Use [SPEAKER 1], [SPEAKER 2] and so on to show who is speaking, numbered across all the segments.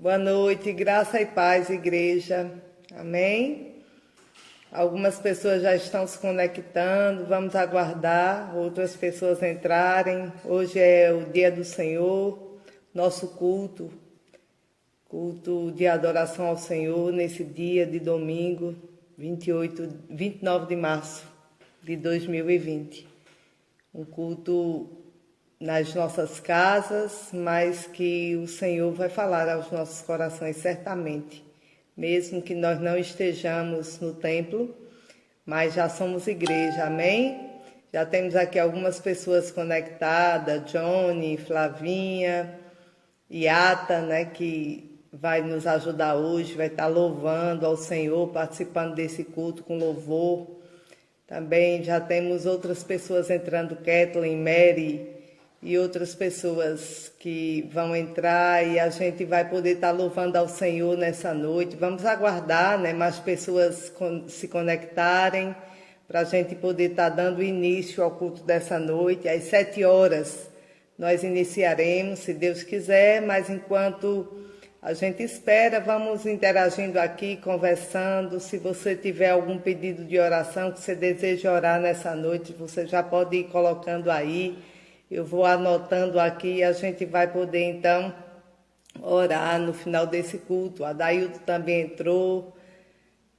[SPEAKER 1] Boa noite, graça e paz, igreja. Amém? Algumas pessoas já estão se conectando, vamos aguardar outras pessoas entrarem. Hoje é o dia do Senhor, nosso culto de adoração ao Senhor, nesse dia de domingo, 29 de março de 2020. Um culto nas nossas casas, mas que o Senhor vai falar aos nossos corações certamente, mesmo que nós não estejamos no templo, mas já somos igreja, amém? Já temos aqui algumas pessoas conectadas, Johnny, Flavinha, Iata, né, que vai nos ajudar hoje, vai estar louvando ao Senhor, participando desse culto com louvor. Também já temos outras pessoas entrando, Kathleen, Mary e outras pessoas que vão entrar e a gente vai poder estar louvando ao Senhor nessa noite. Vamos aguardar, né, mais pessoas se conectarem para a gente poder estar dando início ao culto dessa noite. Às 7 horas nós iniciaremos, se Deus quiser, mas enquanto a gente espera, vamos interagindo aqui, conversando. Se você tiver algum pedido de oração que você deseja orar nessa noite, você já pode ir colocando aí. Eu vou anotando aqui e a gente vai poder, então, orar no final desse culto. A Dailton também entrou,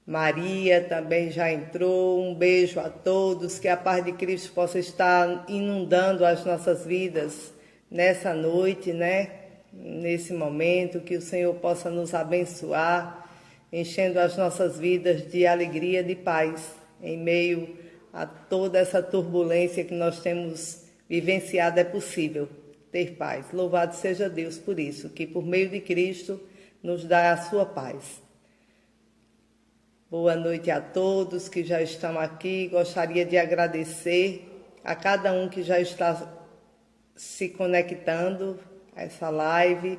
[SPEAKER 1] Maria também já entrou. Um beijo a todos, que a paz de Cristo possa estar inundando as nossas vidas nessa noite, né? Nesse momento, que o Senhor possa nos abençoar, enchendo as nossas vidas de alegria, de paz, em meio a toda essa turbulência que nós temos vivenciado. É possível ter paz. Louvado seja Deus por isso, que por meio de Cristo nos dá a sua paz. Boa noite a todos que já estão aqui. Gostaria de agradecer a cada um que já está se conectando a essa live.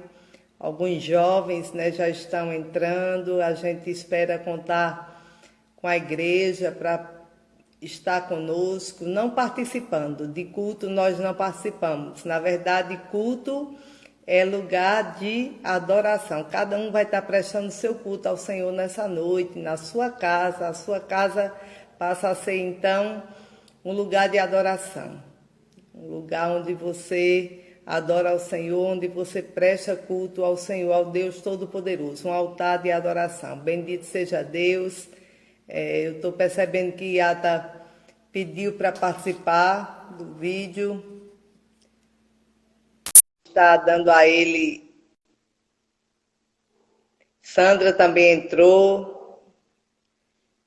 [SPEAKER 1] Alguns jovens, né, já estão entrando. A gente espera contar com a igreja para estar conosco, não participando. De culto nós não participamos. Na verdade, culto é lugar de adoração. Cada um vai estar prestando seu culto ao Senhor nessa noite, na sua casa. A sua casa passa a ser, então, um lugar de adoração. Um lugar onde você adora ao Senhor, onde você presta culto ao Senhor, ao Deus Todo-Poderoso. Um altar de adoração. Bendito seja Deus. Eu estou percebendo que Iata pediu para participar do vídeo. Está dando a ele. Sandra também entrou.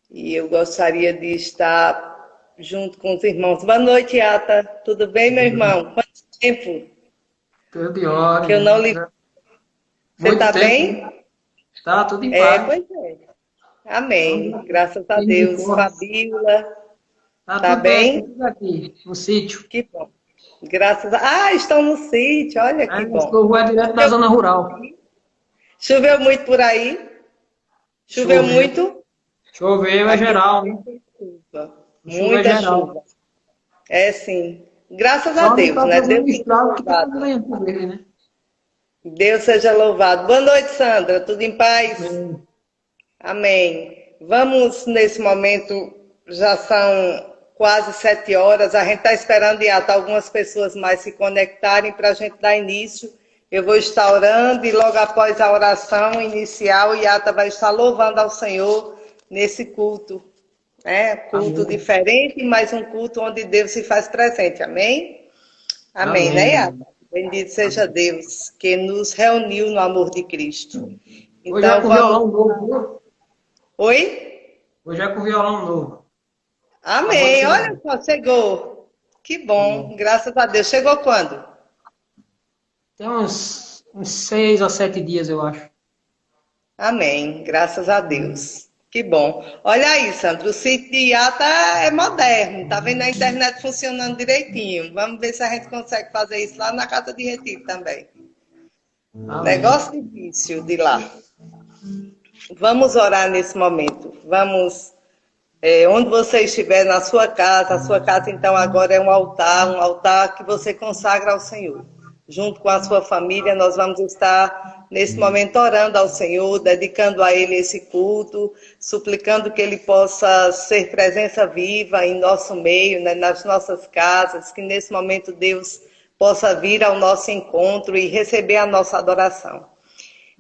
[SPEAKER 1] E eu gostaria de estar junto com os irmãos. Boa noite, Iata. Tudo bem, meu irmão? Quanto tempo?
[SPEAKER 2] Tudo de ordem.
[SPEAKER 1] Que eu não li. Você está bem?
[SPEAKER 2] Tá, tudo em paz.
[SPEAKER 1] Pois é. Amém. Graças a Deus. Fabíola.
[SPEAKER 2] Tá
[SPEAKER 1] Tá
[SPEAKER 2] tudo bem,
[SPEAKER 1] bem?
[SPEAKER 2] tudo aqui, no sítio.
[SPEAKER 1] Que bom. Graças a... estão no sítio. Olha que bom.
[SPEAKER 2] Eu vou direto da zona rural.
[SPEAKER 1] Choveu muito por aí? Choveu muito?
[SPEAKER 2] Choveu é geral, né?
[SPEAKER 1] Muita chuva. É sim. Graças a Deus, né? Deus seja louvado. Deus seja louvado. Boa noite, Sandra. Tudo em paz? Amém. Vamos, nesse momento, já são quase 7 horas. A gente está esperando algumas pessoas mais se conectarem para a gente dar início. Eu vou estar orando e logo após a oração inicial, Iata vai estar louvando ao Senhor nesse culto. Culto Amém. Diferente, mas um culto onde Deus se faz presente. Amém? Amém, né, Iata? Bendito seja Deus, que nos reuniu no amor de Cristo.
[SPEAKER 2] Então, hoje é com violão novo.
[SPEAKER 1] Oi?
[SPEAKER 2] Hoje é com violão novo.
[SPEAKER 1] Amém. Olha só, chegou. Que bom, graças a Deus. Chegou quando?
[SPEAKER 2] Tem uns 6 ou 7 dias, eu acho.
[SPEAKER 1] Amém. Graças a Deus. Que bom. Olha aí, Sandro, o sítio de Iata é moderno. Tá vendo a internet funcionando direitinho. Vamos ver se a gente consegue fazer isso lá na Casa de Retiro também. Negócio difícil de lá. Vamos orar nesse momento. Vamos... onde você estiver, na sua casa, a sua casa então agora é um altar que você consagra ao Senhor. Junto com a sua família, nós vamos estar nesse momento orando ao Senhor, dedicando a Ele esse culto, suplicando que Ele possa ser presença viva em nosso meio, né, nas nossas casas, que nesse momento Deus possa vir ao nosso encontro e receber a nossa adoração.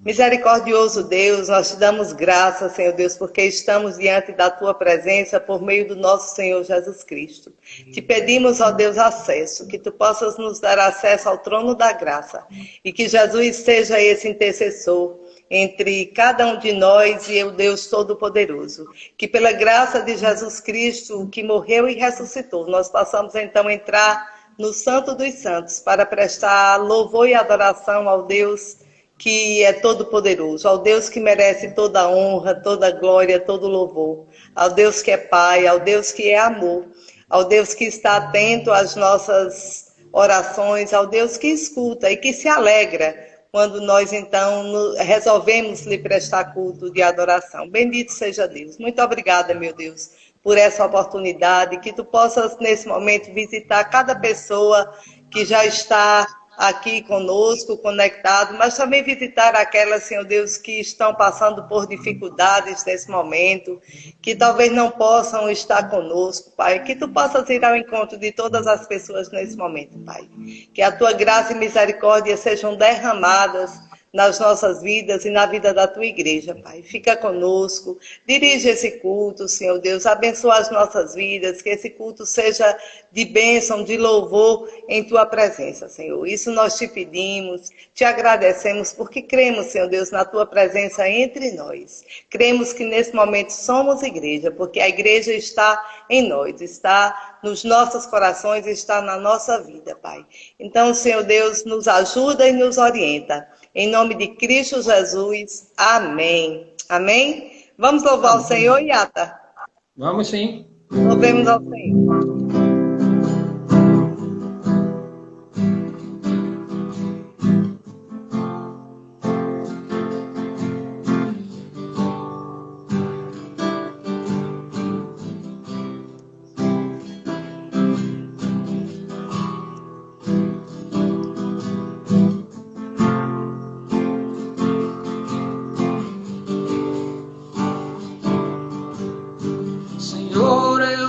[SPEAKER 1] Misericordioso Deus, nós te damos graças, Senhor Deus, porque estamos diante da Tua presença por meio do nosso Senhor Jesus Cristo. Te pedimos, ó Deus, acesso, que Tu possas nos dar acesso ao trono da graça e que Jesus seja esse intercessor entre cada um de nós e o Deus Todo-Poderoso. Que pela graça de Jesus Cristo, que morreu e ressuscitou, nós possamos então entrar no Santo dos Santos para prestar louvor e adoração ao Deus que é todo-poderoso, ao Deus que merece toda a honra, toda a glória, todo o louvor, ao Deus que é Pai, ao Deus que é amor, ao Deus que está atento às nossas orações, ao Deus que escuta e que se alegra quando nós então resolvemos lhe prestar culto de adoração. Bendito seja Deus. Muito obrigada, meu Deus, por essa oportunidade, que tu possas nesse momento visitar cada pessoa que já está aqui conosco, conectado, mas também visitar aquelas, Senhor Deus, que estão passando por dificuldades nesse momento, que talvez não possam estar conosco, Pai, que Tu possas ir ao encontro de todas as pessoas nesse momento, Pai. Que a Tua graça e misericórdia sejam derramadas nas nossas vidas e na vida da Tua igreja, Pai. Fica conosco, dirige esse culto, Senhor Deus, abençoa as nossas vidas, que esse culto seja de bênção, de louvor em Tua presença, Senhor. Isso nós te pedimos, te agradecemos, porque cremos, Senhor Deus, na Tua presença entre nós. Cremos que nesse momento somos igreja, porque a igreja está em nós, está nos nossos corações, está na nossa vida, Pai. Então, Senhor Deus, nos ajuda e nos orienta. Em nome de Cristo Jesus, amém. Amém? Vamos louvar o Senhor, Iata?
[SPEAKER 2] Vamos sim.
[SPEAKER 1] Louvemos ao Senhor.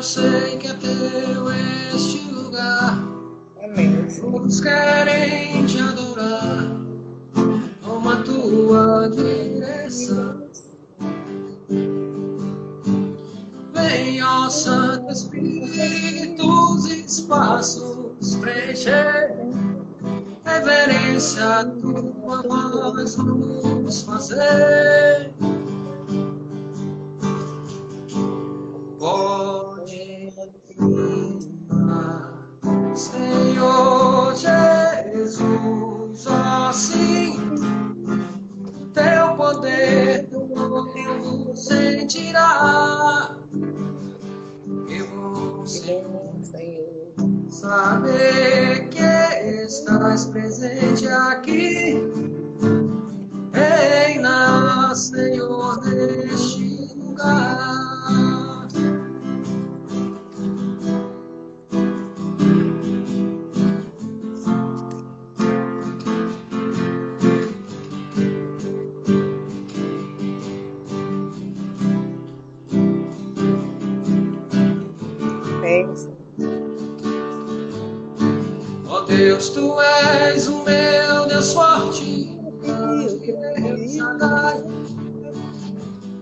[SPEAKER 2] Sei que é teu este lugar.
[SPEAKER 1] Amém.
[SPEAKER 2] Todos querem te adorar. Toma a tua direção. Vem, ó Santo Espírito, os espaços preencher. Reverência a tua voz vamos fazer. Pode Senhor Jesus, assim teu poder eu sentirá. Eu vou, Senhor, saber que estás presente aqui. Reina, Senhor, neste lugar. Ó Deus, Tu és o meu Deus forte, Deus Shaddai,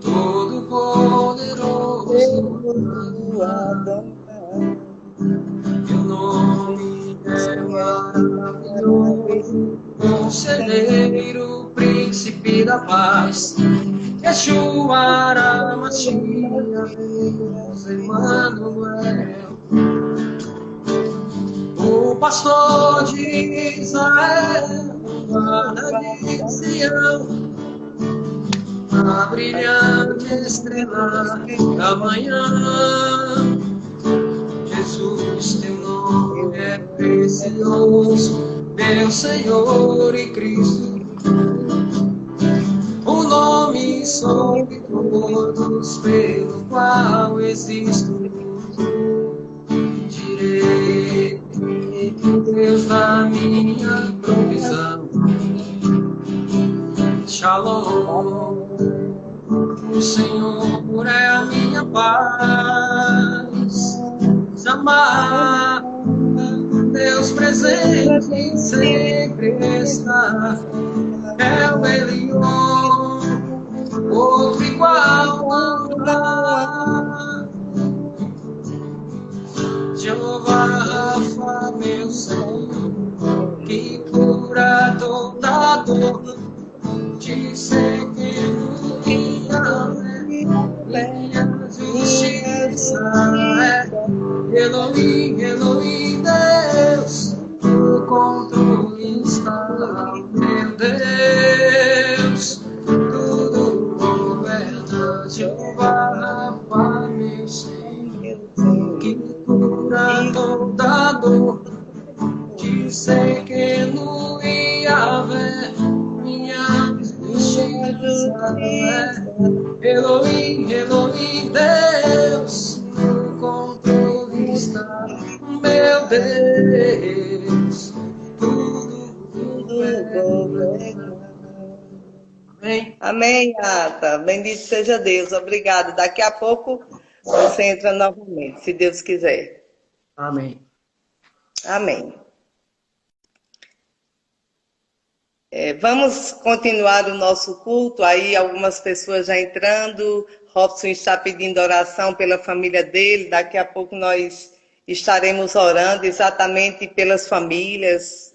[SPEAKER 2] todo poderoso. Teu nome é maravilhoso, Conselheiro, Príncipe da Paz, Yeshua, Mashiach, Deus Emmanuel. O pastor de Israel, guarda de Sião, a brilhante estrela da manhã. Jesus, teu nome é precioso, meu Senhor e Cristo. O nome sobre todos, pelo qual existo. Deus da minha provisão, O Senhor é a minha paz. Amar Deus presente sempre está. É o Elion, outro igual não há. Jeová Rafa, meu Senhor, que cura toda dor. Te seguindo minha justiça é Elohim, Elohim, Deus, o controle está, meu Deus, tudo governa. Jeová Rafa, meu Senhor, que cura toda dor. Te seguindo Yahvé, minha justiça é Elohim, Elohim, Deus, no controle está, meu Deus, tudo governa. Amém?
[SPEAKER 1] Amém, Ata. Bendito seja Deus. Obrigado. Daqui a pouco você entra novamente, se Deus quiser.
[SPEAKER 2] Amém.
[SPEAKER 1] Amém. Vamos continuar o nosso culto. Aí algumas pessoas já entrando. Robson está pedindo oração pela família dele. Daqui a pouco nós estaremos orando exatamente pelas famílias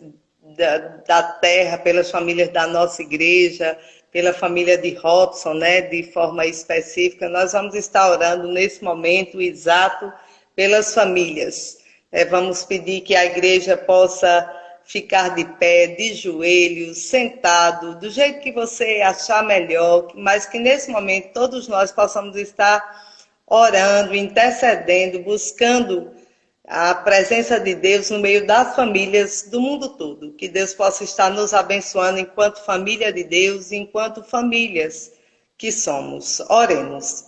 [SPEAKER 1] da terra, pelas famílias da nossa igreja, pela família de Robson, né, de forma específica. Nós vamos estar orando nesse momento exato pelas famílias. Vamos pedir que a igreja possa ficar de pé, de joelhos, sentado, do jeito que você achar melhor, mas que nesse momento todos nós possamos estar orando, intercedendo, buscando a presença de Deus no meio das famílias do mundo todo. Que Deus possa estar nos abençoando enquanto família de Deus, enquanto famílias que somos. Oremos.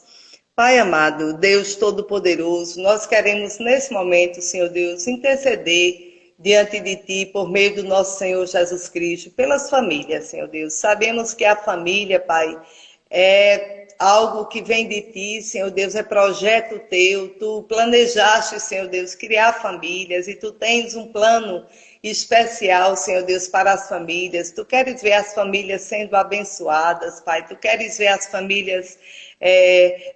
[SPEAKER 1] Pai amado, Deus Todo-Poderoso, nós queremos nesse momento, Senhor Deus, interceder diante de Ti, por meio do nosso Senhor Jesus Cristo, pelas famílias, Senhor Deus. Sabemos que a família, Pai, é algo que vem de Ti, Senhor Deus, é projeto Teu. Tu planejaste, Senhor Deus, criar famílias e Tu tens um plano especial, Senhor Deus, para as famílias. Tu queres ver as famílias sendo abençoadas, Pai. Tu queres ver as famílias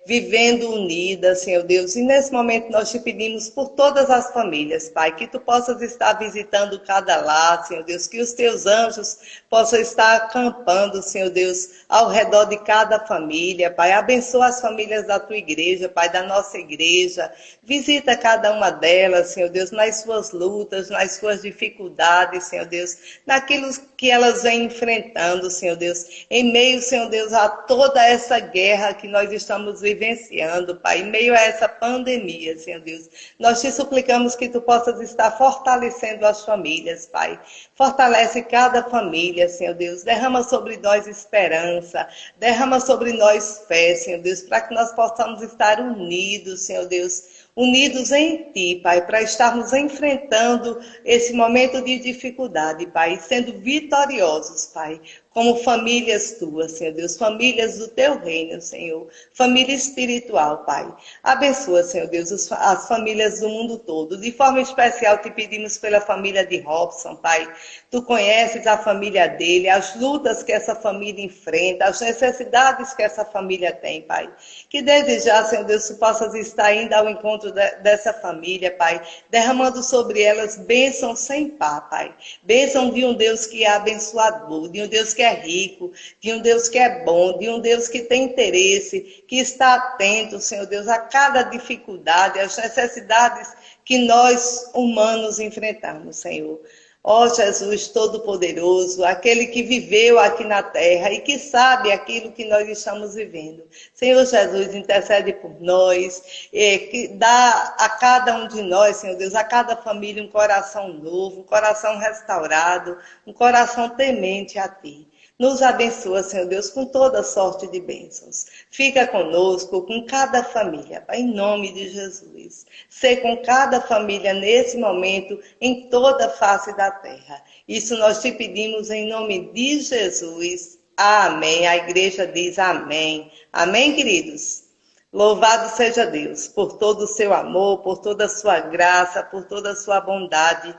[SPEAKER 1] vivendo unidas, Senhor Deus. E nesse momento nós te pedimos por todas as famílias, Pai, que tu possas estar visitando cada lar, Senhor Deus, que os teus anjos possam estar acampando, Senhor Deus, ao redor de cada família, Pai. Abençoa as famílias da tua igreja, Pai, da nossa igreja. Visita cada uma delas, Senhor Deus, nas suas lutas, nas suas dificuldades, Senhor Deus, naquilo que elas vêm enfrentando, Senhor Deus, em meio, Senhor Deus, a toda essa guerra que nós estamos vivenciando, Pai, em meio a essa pandemia, Senhor Deus. Nós te suplicamos que tu possas estar fortalecendo as famílias, Pai. Fortalece cada família, Senhor Deus. Derrama sobre nós esperança, derrama sobre nós fé, Senhor Deus, para que nós possamos estar unidos, Senhor Deus, unidos em Ti, Pai, para estarmos enfrentando esse momento de dificuldade, Pai, sendo vitoriosos, Pai, como famílias Tuas, Senhor Deus, famílias do Teu reino, Senhor, família espiritual, Pai. Abençoa, Senhor Deus, as famílias do mundo todo. De forma especial, te pedimos pela família de Robson, Pai. Tu conheces a família dele, as lutas que essa família enfrenta, as necessidades que essa família tem, Pai. Que desde já, Senhor Deus, tu possas estar indo ao encontro dessa família, Pai, derramando sobre elas bênção sem par, Pai. Bênção de um Deus que é abençoador, de um Deus que é rico, de um Deus que é bom, de um Deus que tem interesse, que está atento, Senhor Deus, a cada dificuldade, às necessidades que nós humanos enfrentamos, Senhor. Ó Jesus Todo-Poderoso, aquele que viveu aqui na terra e que sabe aquilo que nós estamos vivendo. Senhor Jesus, intercede por nós, que dá a cada um de nós, Senhor Deus, a cada família um coração novo, um coração restaurado, um coração temente a Ti. Nos abençoa, Senhor Deus, com toda sorte de bênçãos. Fica conosco, com cada família, Pai, em nome de Jesus. Ser com cada família nesse momento, em toda a face da terra. Isso nós te pedimos em nome de Jesus. Amém. A igreja diz amém. Amém, queridos? Louvado seja Deus por todo o seu amor, por toda a sua graça, por toda a sua bondade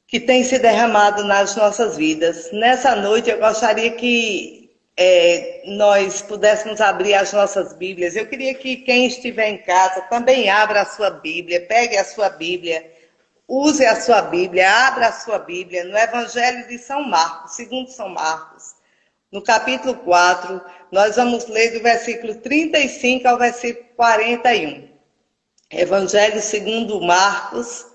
[SPEAKER 1] que tem se derramado nas nossas vidas. Nessa noite eu gostaria que nós pudéssemos abrir as nossas Bíblias. Eu queria que quem estiver em casa também abra a sua Bíblia, pegue a sua Bíblia, use a sua Bíblia, abra a sua Bíblia no Evangelho de São Marcos, segundo São Marcos. No capítulo 4, nós vamos ler do versículo 35 ao versículo 41. Evangelho segundo Marcos,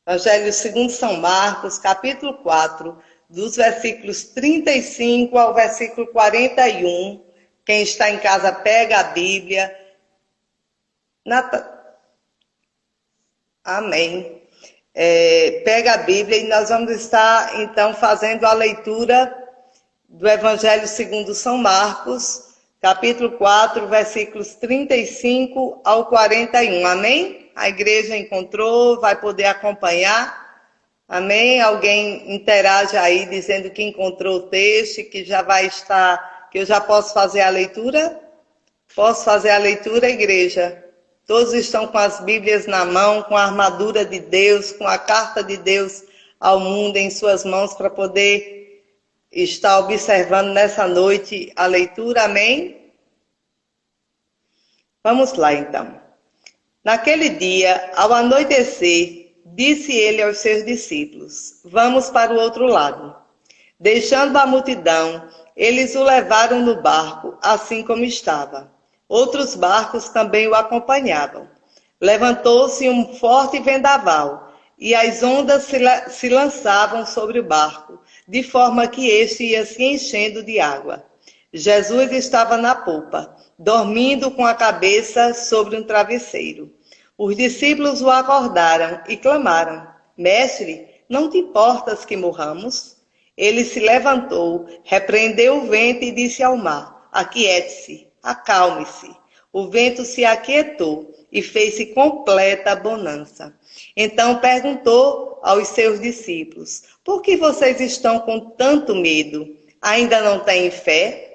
[SPEAKER 1] Evangelho segundo São Marcos, capítulo 4, dos versículos 35 ao versículo 41. Quem está em casa, pega a Bíblia. Amém. Pega a Bíblia e nós vamos estar, então, fazendo a leitura do Evangelho segundo São Marcos, capítulo 4, versículos 35 ao 41. Amém? A igreja encontrou, vai poder acompanhar. Amém? Alguém interage aí dizendo que encontrou o texto, que já vai estar, que eu já posso fazer a leitura? Posso fazer a leitura, igreja? Todos estão com as Bíblias na mão, com a armadura de Deus, com a carta de Deus ao mundo em suas mãos para poder estar observando nessa noite a leitura, amém? Vamos lá, então. Naquele dia, ao anoitecer, disse ele aos seus discípulos: vamos para o outro lado. Deixando a multidão, eles o levaram no barco, assim como estava. Outros barcos também o acompanhavam. Levantou-se um forte vendaval, e as ondas se lançavam sobre o barco, de forma que este ia se enchendo de água. Jesus estava na popa, dormindo com a cabeça sobre um travesseiro. Os discípulos o acordaram e clamaram: Mestre, não te importas que morramos? Ele se levantou, repreendeu o vento e disse ao mar: Aquiete-se, acalme-se. O vento se aquietou e fez-se completa bonança. Então perguntou aos seus discípulos: por que vocês estão com tanto medo? Ainda não têm fé?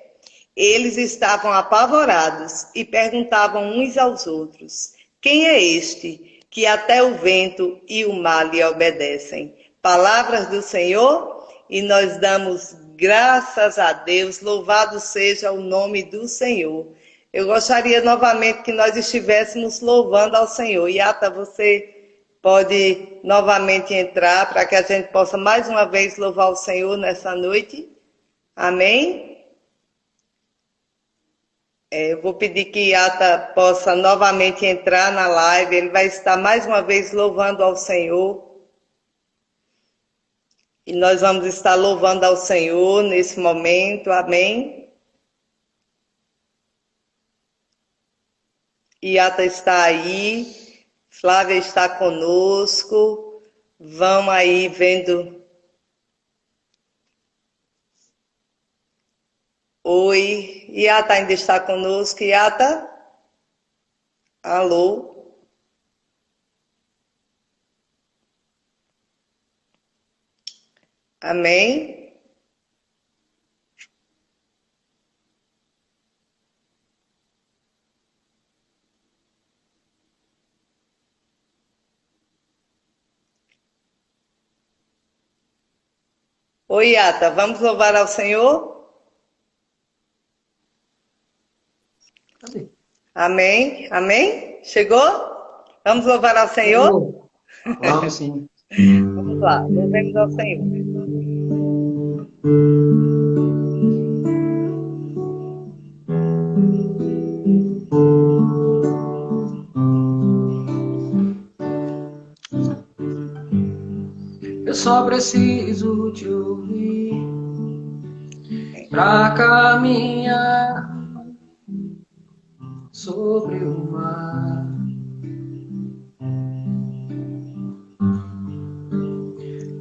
[SPEAKER 1] Eles estavam apavorados e perguntavam uns aos outros: quem é este que até o vento e o mar lhe obedecem? Palavras do Senhor, e nós damos graças a Deus, louvado seja o nome do Senhor. Eu gostaria novamente que nós estivéssemos louvando ao Senhor. Yata, você pode novamente entrar para que a gente possa mais uma vez louvar o Senhor nessa noite. Amém? Eu vou pedir que Yata possa novamente entrar na live. Ele vai estar mais uma vez louvando ao Senhor. E nós vamos estar louvando ao Senhor nesse momento. Amém? Yata está aí. Flávia está conosco. Vão aí vendo. Oi, Yata ainda está conosco. Yata? Alô? Amém? Oi, Yata, vamos louvar ao Senhor?
[SPEAKER 2] Cadê?
[SPEAKER 1] Amém? Amém? Chegou? Vamos louvar ao Senhor?
[SPEAKER 2] Vamos sim.
[SPEAKER 1] Vamos lá, louvemos ao Senhor.
[SPEAKER 2] Eu só preciso te ouvir pra caminhar sobre o mar.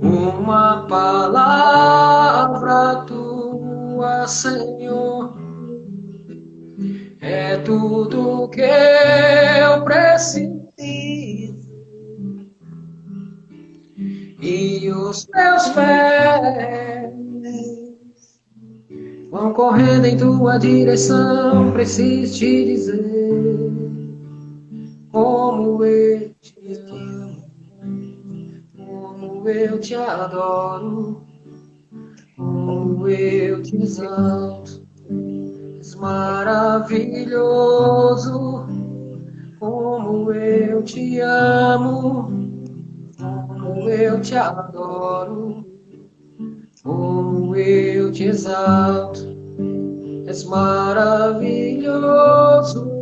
[SPEAKER 2] Uma palavra tua, Senhor, é tudo que eu preciso. E os teus pés vão correndo em tua direção. Preciso te dizer como eu te amo, como eu te adoro, como eu te exalto. És maravilhoso, como eu te amo, como eu te adoro, como eu te exalto. És maravilhoso.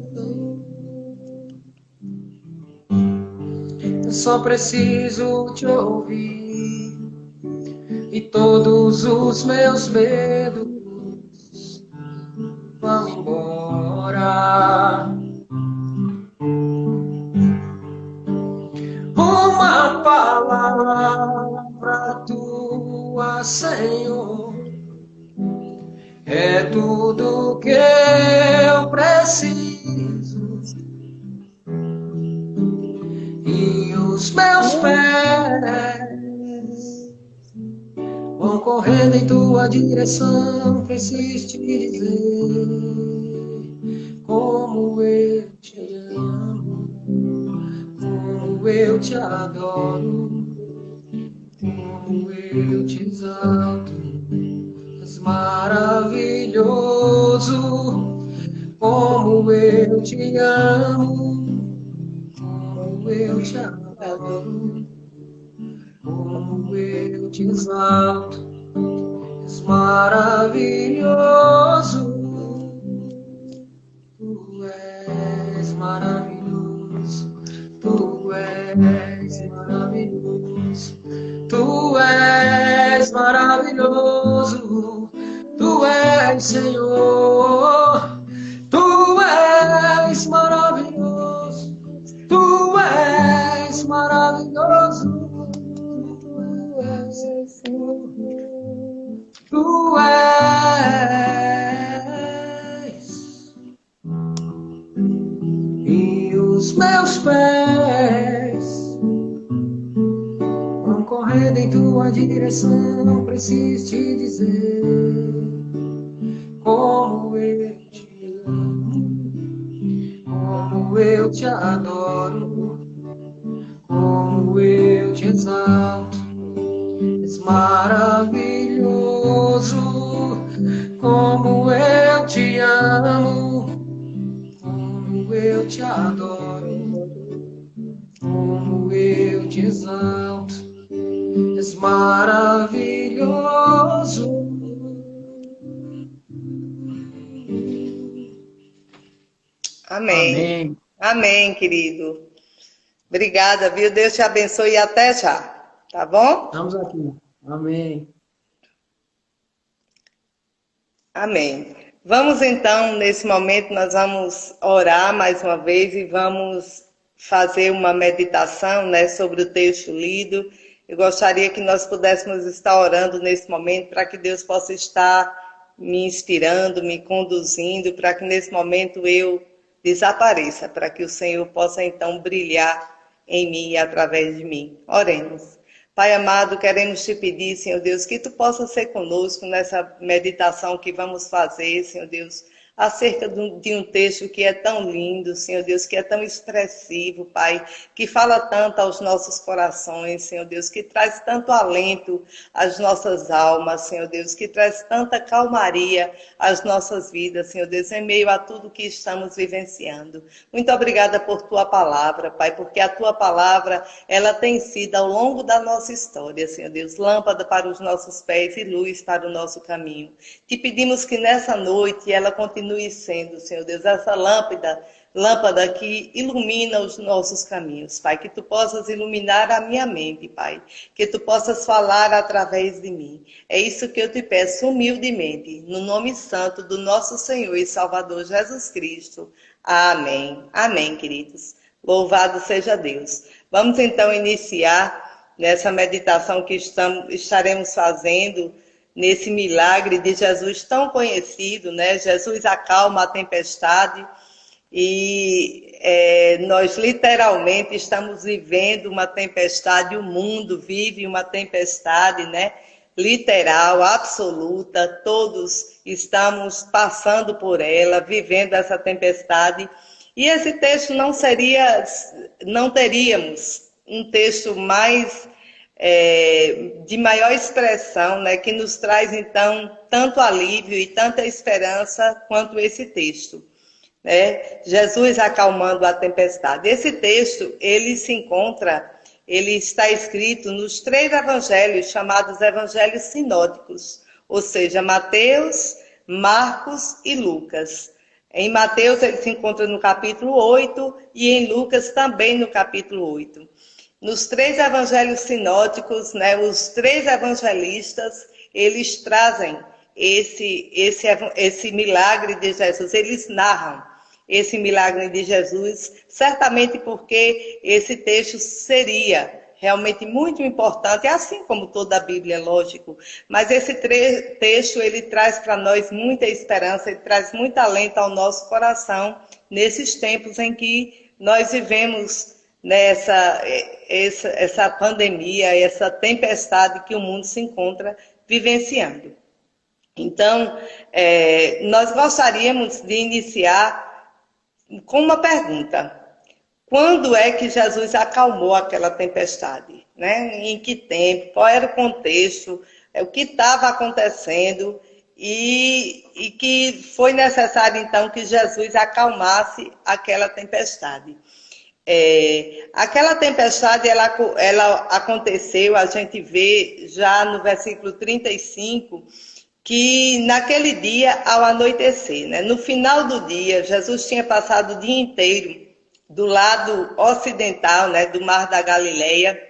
[SPEAKER 2] Eu só preciso te ouvir e todos os meus medos vão embora. Uma palavra tua, Senhor, é tudo que eu preciso. E os meus pés vão correndo em tua direção. Preciso te dizer como eu te amo, como eu te adoro, como eu te exalto. És maravilhoso, como eu te amo, como eu te adoro, como eu te exalto. És maravilhoso, tu és maravilhoso, tu és maravilhoso, tu és maravilhoso, tu és Senhor, tu és maravilhoso, tu és maravilhoso, tu és Senhor, tu és. E os meus pés vão correndo em tua direção. Preciso te dizer como eu te amo, como eu te adoro, como eu te exalto. És maravilhoso, como eu te amo, como eu te adoro, como eu te exalto. És maravilhoso.
[SPEAKER 1] Amém.
[SPEAKER 2] Amém.
[SPEAKER 1] Amém, querido. Obrigada, viu? Deus te abençoe e até já. Tá bom?
[SPEAKER 2] Estamos aqui. Amém.
[SPEAKER 1] Amém. Vamos então, nesse momento, nós vamos orar mais uma vez e vamos fazer uma meditação, né, sobre o texto lido. Eu gostaria que nós pudéssemos estar orando nesse momento para que Deus possa estar me inspirando, me conduzindo, para que nesse momento eu desapareça, para que o Senhor possa então brilhar em mim e através de mim. Oremos. Pai amado, queremos te pedir, Senhor Deus, que tu possa ser conosco nessa meditação que vamos fazer, Senhor Deus, acerca de um texto que é tão lindo, Senhor Deus, que é tão expressivo, Pai, que fala tanto aos nossos corações, Senhor Deus, que traz tanto alento às nossas almas, Senhor Deus, que traz tanta calmaria às nossas vidas, Senhor Deus, em meio a tudo que estamos vivenciando. Muito obrigada por tua palavra, Pai, porque a tua palavra, ela tem sido ao longo da nossa história, Senhor Deus, lâmpada para os nossos pés e luz para o nosso caminho. Te pedimos que nessa noite ela continue sendo, Senhor Deus, essa lâmpada que ilumina os nossos caminhos, Pai, que tu possas iluminar a minha mente, Pai, que tu possas falar através de mim. É isso que eu te peço humildemente, no nome santo do nosso Senhor e Salvador Jesus Cristo. Amém. Amém, queridos. Louvado seja Deus. Vamos então iniciar nessa meditação que estaremos fazendo nesse milagre de Jesus tão conhecido, né? Jesus acalma a tempestade e nós literalmente estamos vivendo uma tempestade, o mundo vive uma tempestade, né? literal, absoluta, todos estamos passando por ela, vivendo essa tempestade. E esse texto não teríamos um texto mais de maior expressão, né, que nos traz então tanto alívio e tanta esperança quanto esse texto, né? Jesus acalmando a tempestade. Esse texto ele está escrito nos 3 evangelhos chamados evangelhos sinóticos, ou seja, Mateus, Marcos e Lucas. Em Mateus ele se encontra no capítulo 8 e em Lucas também no capítulo 8. Nos 3 evangelhos sinóticos, né, os 3 evangelistas, eles trazem esse milagre de Jesus, eles narram esse milagre de Jesus, certamente porque esse texto seria realmente muito importante, assim como toda a Bíblia, lógico, mas esse texto ele traz para nós muita esperança, ele traz muito alento ao nosso coração, nesses tempos em que nós vivemos essa pandemia, essa tempestade que o mundo se encontra vivenciando. Então, nós gostaríamos de iniciar com uma pergunta. Quando é que Jesus acalmou aquela tempestade? Né? Em que tempo? Qual era o contexto? O que estava acontecendo? E que foi necessário, então, que Jesus acalmasse aquela tempestade. Aquela tempestade, ela aconteceu, a gente vê já no versículo 35, que naquele dia, ao anoitecer, né, no final do dia, Jesus tinha passado o dia inteiro do lado ocidental, né, do Mar da Galileia.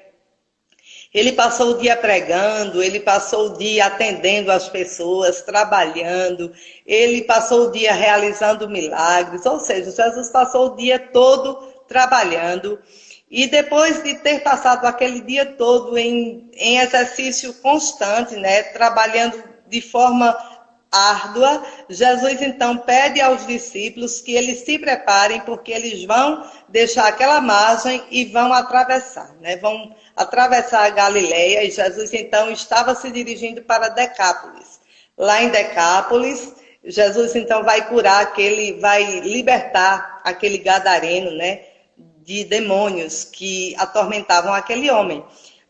[SPEAKER 1] Ele passou o dia pregando, ele passou o dia atendendo as pessoas, trabalhando, ele passou o dia realizando milagres, ou seja, Jesus passou o dia todo trabalhando. E depois de ter passado aquele dia todo em exercício constante, né, trabalhando de forma árdua, Jesus então pede aos discípulos que eles se preparem, porque eles vão deixar aquela margem e vão atravessar, né? Vão atravessar a Galileia, e Jesus então estava se dirigindo para Decápolis. Lá em Decápolis, Jesus então vai vai libertar aquele gadareno, né, de demônios que atormentavam aquele homem.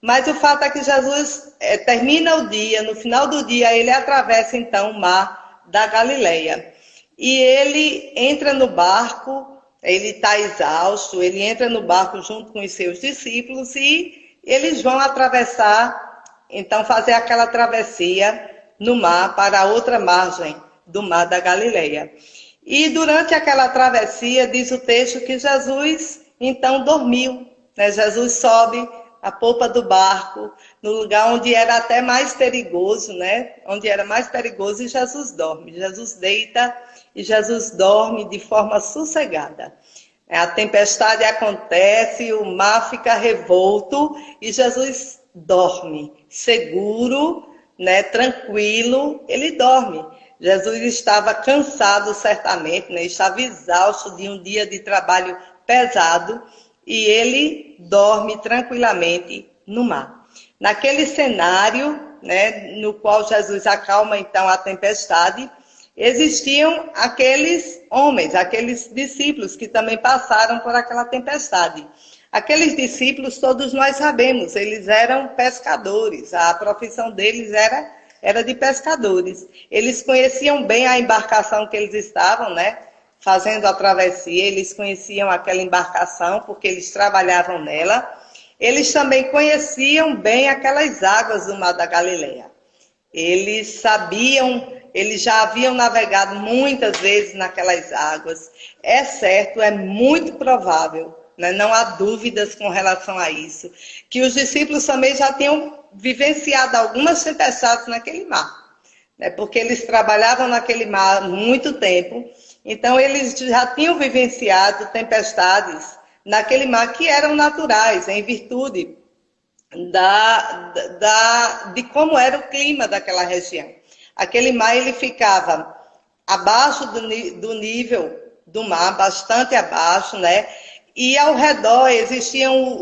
[SPEAKER 1] Mas o fato é que Jesus termina o dia, no final do dia ele atravessa então o mar da Galileia. E ele entra no barco, ele está exausto, ele entra no barco junto com os seus discípulos e eles vão atravessar, então fazer aquela travessia no mar para a outra margem do mar da Galileia. E durante aquela travessia, diz o texto que Jesus então dormiu, né? Jesus sobe a polpa do barco, no lugar onde era até mais perigoso, né? Onde era mais perigoso, e Jesus dorme. Jesus deita e Jesus dorme de forma sossegada. A tempestade acontece, o mar fica revolto e Jesus dorme, seguro, né? Tranquilo, ele dorme. Jesus estava cansado certamente, né? Estava exausto de um dia de trabalho pesado, e ele dorme tranquilamente no mar. Naquele cenário, né, no qual Jesus acalma então a tempestade, existiam aqueles homens, aqueles discípulos que também passaram por aquela tempestade. Aqueles discípulos, todos nós sabemos, eles eram pescadores, a profissão deles era de pescadores. Eles conheciam bem a embarcação que eles estavam, né, fazendo a travessia, eles conheciam aquela embarcação porque eles trabalhavam nela. Eles também conheciam bem aquelas águas do Mar da Galileia. Eles sabiam, eles já haviam navegado muitas vezes naquelas águas. É certo, é muito provável, né, não há dúvidas com relação a isso, que os discípulos também já tinham vivenciado algumas tempestades naquele mar, né, porque eles trabalhavam naquele mar há muito tempo. Então, eles já tinham vivenciado tempestades naquele mar que eram naturais, em virtude de como era o clima daquela região. Aquele mar ele ficava abaixo do nível do mar, bastante abaixo, né? E ao redor existiam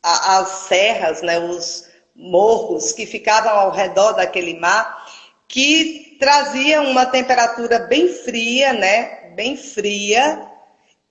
[SPEAKER 1] as serras, né, os morros que ficavam ao redor daquele mar, que trazia uma temperatura bem fria, né, bem fria,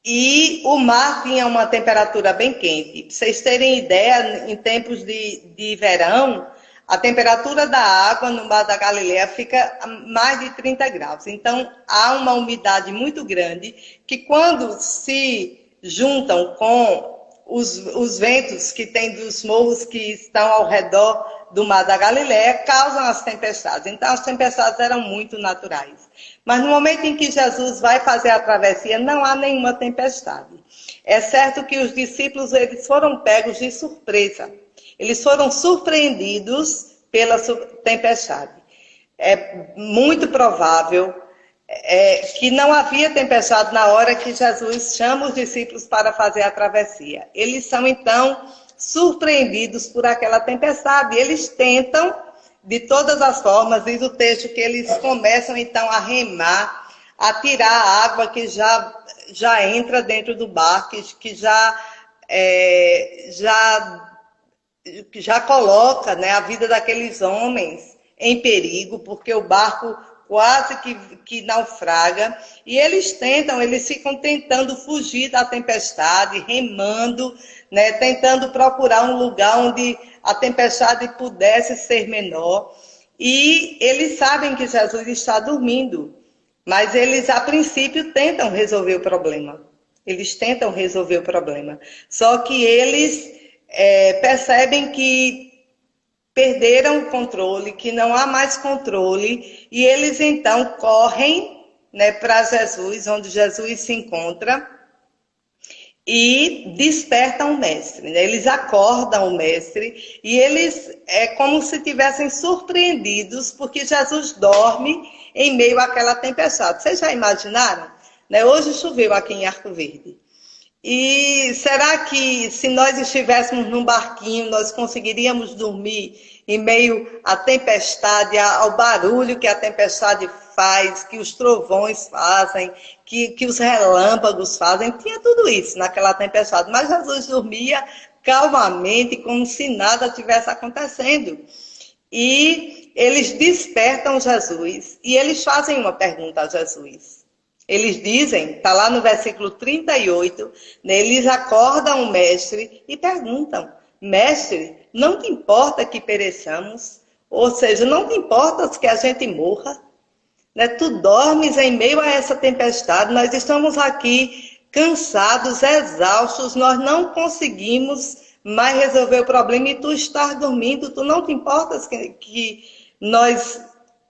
[SPEAKER 1] e o mar tinha uma temperatura bem quente. Para vocês terem ideia, em tempos de verão, a temperatura da água no Mar da Galileia fica a mais de 30 graus. Então, há uma umidade muito grande que, quando se juntam com os ventos que tem dos morros que estão ao redor do Mar da Galileia, causam as tempestades. Então, as tempestades eram muito naturais. Mas no momento em que Jesus vai fazer a travessia, não há nenhuma tempestade. É certo que os discípulos, eles foram pegos de surpresa. Eles foram surpreendidos pela tempestade. É muito provável que não havia tempestade na hora que Jesus chama os discípulos para fazer a travessia. Eles são, então, surpreendidos por aquela tempestade. Eles tentam, de todas as formas, diz o texto, que eles começam, então, a remar, a tirar a água que já entra dentro do barco, que já coloca, né, a vida daqueles homens em perigo, porque o barco quase que naufraga, e eles ficam tentando fugir da tempestade, remando, né, tentando procurar um lugar onde a tempestade pudesse ser menor, e eles sabem que Jesus está dormindo, mas eles, a princípio, tentam resolver o problema. Eles tentam resolver o problema. Só que eles percebem que perderam o controle, que não há mais controle, e eles então correm, né, para Jesus, onde Jesus se encontra, e despertam o mestre, né? Eles acordam o mestre, e eles é como se tivessem surpreendidos, porque Jesus dorme em meio àquela tempestade. Vocês já imaginaram? Né? Hoje choveu aqui em Arco Verde. E será que, se nós estivéssemos num barquinho, nós conseguiríamos dormir em meio à tempestade, ao barulho que a tempestade faz, que os trovões fazem, que os relâmpagos fazem? Tinha tudo isso naquela tempestade, mas Jesus dormia calmamente, como se nada tivesse acontecendo. E eles despertam Jesus, e eles fazem uma pergunta a Jesus. Eles dizem, está lá no versículo 38, né, eles acordam o mestre e perguntam: mestre, não te importa que pereçamos? Ou seja, não te importa que a gente morra? Né? Tu dormes em meio a essa tempestade, nós estamos aqui cansados, exaustos, nós não conseguimos mais resolver o problema e tu estás dormindo, tu não te importas que nós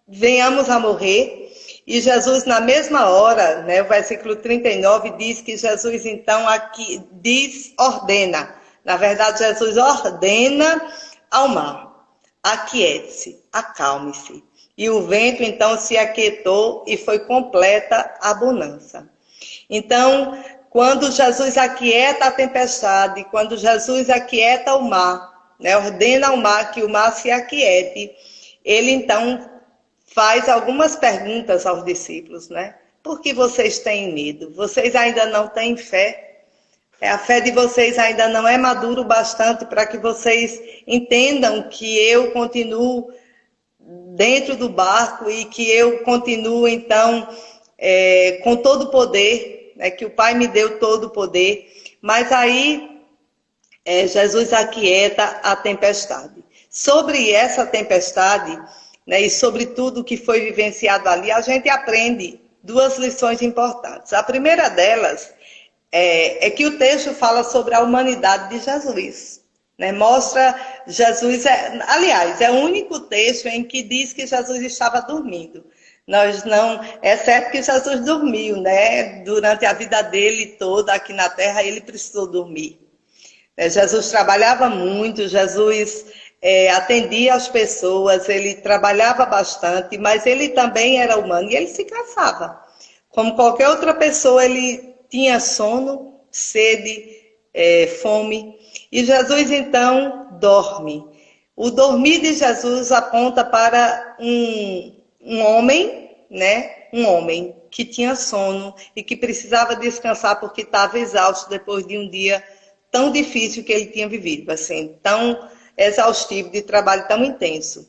[SPEAKER 1] venhamos a morrer? E Jesus, na mesma hora, né, o versículo 39 diz que Jesus, então, aqui ordena. Na verdade, Jesus ordena ao mar: aquiete-se, acalme-se. E o vento, então, se aquietou e foi completa a bonança. Então, quando Jesus aquieta a tempestade, quando Jesus aquieta o mar, né, ordena ao mar que o mar se aquiete, ele, então, faz algumas perguntas aos discípulos, né? Por que vocês têm medo? Vocês ainda não têm fé? A fé de vocês ainda não é madura o bastante para que vocês entendam que eu continuo dentro do barco e que eu continuo, então, com todo o poder, né? Que o Pai me deu todo o poder. Mas aí, Jesus aquieta a tempestade. Sobre essa tempestade, né, e sobre tudo que foi vivenciado ali, a gente aprende duas lições importantes. A primeira delas é que o texto fala sobre a humanidade de Jesus. Né? Mostra Jesus, aliás, é o único texto em que diz que Jesus estava dormindo. Nós não, é certo que Jesus dormiu, né? Durante a vida dele toda aqui na terra, ele precisou dormir. Jesus trabalhava muito, Jesus atendia as pessoas, ele trabalhava bastante, mas ele também era humano e ele se cansava. Como qualquer outra pessoa, ele tinha sono, sede, fome. E Jesus, então, dorme. O dormir de Jesus aponta para um homem, né? Um homem que tinha sono e que precisava descansar porque estava exausto depois de um dia tão difícil que ele tinha vivido, assim, tão exaustivo, de trabalho tão intenso.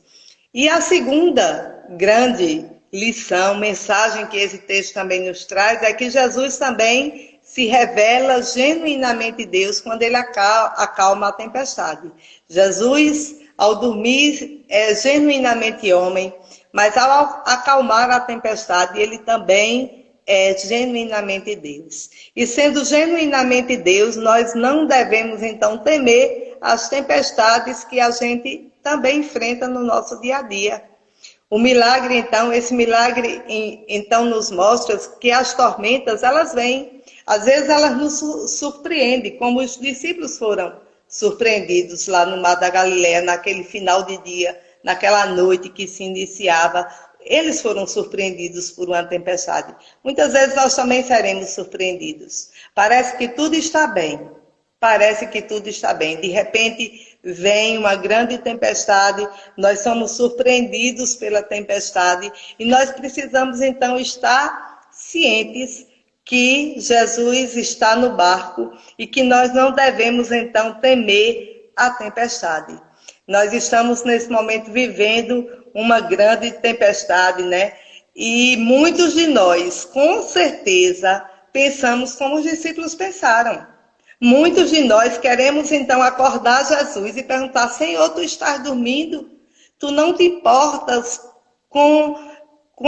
[SPEAKER 1] E a segunda grande lição, mensagem que esse texto também nos traz, é que Jesus também se revela genuinamente Deus quando ele acalma a tempestade. Jesus, ao dormir, é genuinamente homem, mas ao acalmar a tempestade, ele também é genuinamente Deus. E sendo genuinamente Deus, nós não devemos então temer as tempestades que a gente também enfrenta no nosso dia a dia. O milagre, então, esse milagre, então, nos mostra que as tormentas, elas vêm. Às vezes, elas nos surpreendem, como os discípulos foram surpreendidos lá no Mar da Galileia, naquele final de dia, naquela noite que se iniciava. Eles foram surpreendidos por uma tempestade. Muitas vezes, nós também seremos surpreendidos. Parece que tudo está bem. Parece que tudo está bem. De repente, vem uma grande tempestade, nós somos surpreendidos pela tempestade e nós precisamos, então, estar cientes que Jesus está no barco e que nós não devemos, então, temer a tempestade. Nós estamos, nesse momento, vivendo uma grande tempestade, né? E muitos de nós, com certeza, pensamos como os discípulos pensaram. Muitos de nós queremos então acordar Jesus e perguntar: Senhor, tu estás dormindo? Tu não te importas com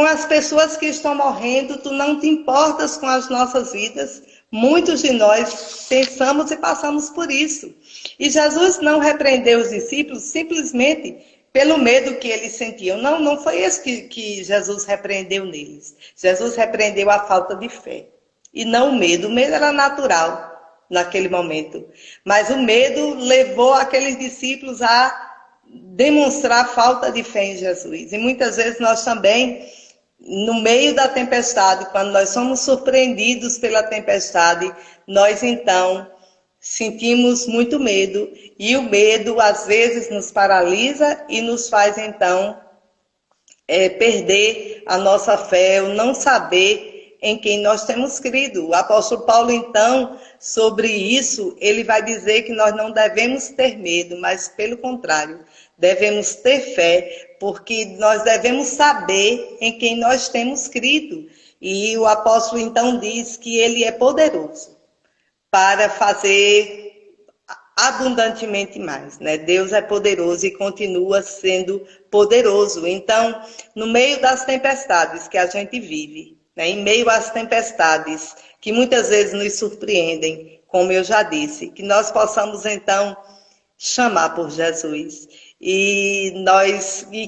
[SPEAKER 1] as pessoas que estão morrendo? Tu não te importas com as nossas vidas? Muitos de nós pensamos e passamos por isso. E Jesus não repreendeu os discípulos simplesmente pelo medo que eles sentiam. Não foi isso que Jesus repreendeu neles. Jesus repreendeu a falta de fé e não o medo. O medo era natural naquele momento. Mas o medo levou aqueles discípulos a demonstrar falta de fé em Jesus. E muitas vezes nós também, no meio da tempestade, quando nós somos surpreendidos pela tempestade, nós então sentimos muito medo. E o medo, às vezes, nos paralisa e nos faz, então, perder a nossa fé, o não saber em quem nós temos crido. O apóstolo Paulo, então, sobre isso, ele vai dizer que nós não devemos ter medo, mas, pelo contrário, devemos ter fé, porque nós devemos saber em quem nós temos crido. E o apóstolo, então, diz que ele é poderoso para fazer abundantemente mais, né? Deus é poderoso e continua sendo poderoso. Então, no meio das tempestades que a gente vive, né, em meio às tempestades que muitas vezes nos surpreendem, como eu já disse, que nós possamos então chamar por Jesus e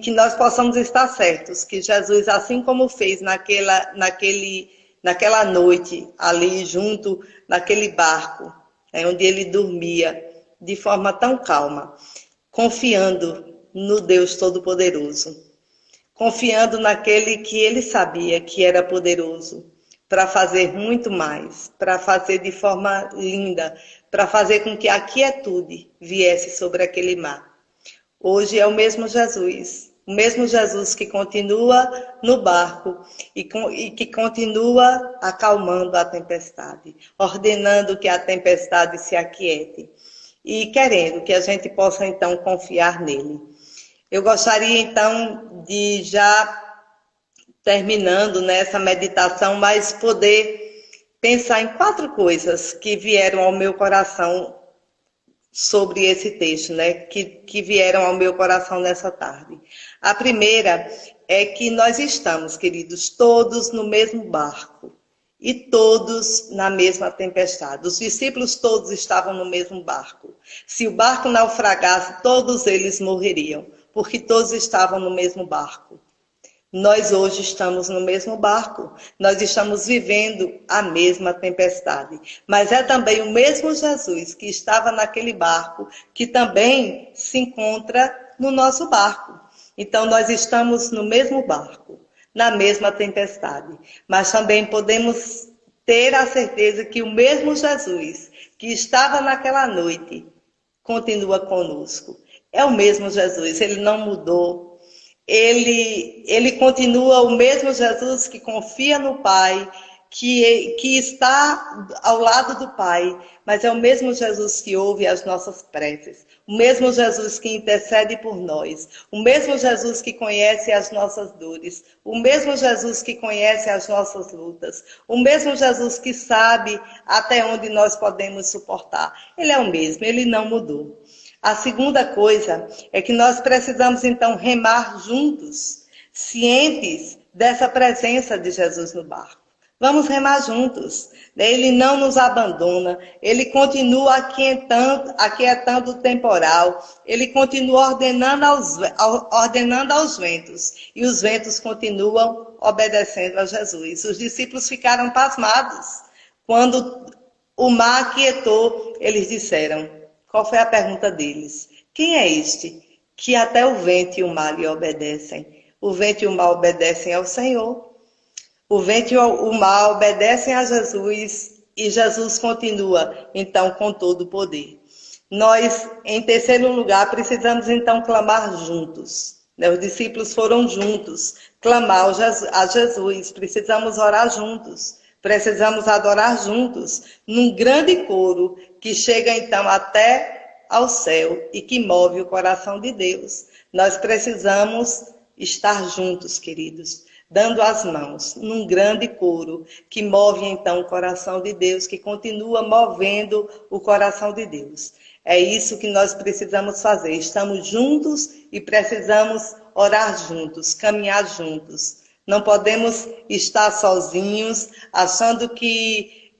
[SPEAKER 1] que nós possamos estar certos que Jesus, assim como fez naquela noite ali junto naquele barco, onde ele dormia de forma tão calma, confiando no Deus Todo-Poderoso, confiando naquele que ele sabia que era poderoso para fazer muito mais, para fazer de forma linda, para fazer com que a quietude viesse sobre aquele mar. Hoje é o mesmo Jesus que continua no barco e que continua acalmando a tempestade, ordenando que a tempestade se aquiete e querendo que a gente possa então confiar nele. Eu gostaria, então, de já terminando nessa meditação, mas poder pensar em 4 coisas que vieram ao meu coração sobre esse texto, né? Que vieram ao meu coração nessa tarde. A primeira é que nós estamos, queridos, todos no mesmo barco e todos na mesma tempestade. Os discípulos todos estavam no mesmo barco. Se o barco naufragasse, todos eles morreriam, porque todos estavam no mesmo barco. Nós hoje estamos no mesmo barco, nós estamos vivendo a mesma tempestade. Mas é também o mesmo Jesus que estava naquele barco, que também se encontra no nosso barco. Então nós estamos no mesmo barco, na mesma tempestade. Mas também podemos ter a certeza que o mesmo Jesus que estava naquela noite continua conosco. É o mesmo Jesus, ele não mudou. Ele continua o mesmo Jesus que confia no Pai,
[SPEAKER 3] que está ao lado do Pai, mas é o mesmo Jesus que ouve as nossas preces, o mesmo Jesus que intercede por nós, o mesmo Jesus que conhece as nossas dores, o mesmo Jesus que conhece as nossas lutas, o mesmo Jesus que sabe até onde nós podemos suportar. Ele é o mesmo, ele não mudou. A segunda coisa é que nós precisamos então remar juntos, cientes dessa presença de Jesus no barco. Vamos remar juntos. Ele não nos abandona. Ele continua aquietando o temporal. Ele continua ordenando aos ventos. E os ventos continuam obedecendo a Jesus. Os discípulos ficaram pasmados. Quando o mar aquietou, eles disseram, qual foi a pergunta deles? Quem é este que até o vento e o mar lhe obedecem? O vento e o mar obedecem ao Senhor. O vento e o mar obedecem a Jesus e Jesus continua, então, com todo o poder. Nós, em terceiro lugar, precisamos, então, clamar juntos. Os discípulos foram juntos clamar a Jesus. Precisamos orar juntos. Precisamos adorar juntos, num grande coro que chega, então, até ao céu e que move o coração de Deus. Nós precisamos estar juntos, queridos, dando as mãos, num grande coro, que move então o coração de Deus, que continua movendo o coração de Deus. É isso que nós precisamos fazer. Estamos juntos e precisamos orar juntos, caminhar juntos. Não podemos estar sozinhos, achando que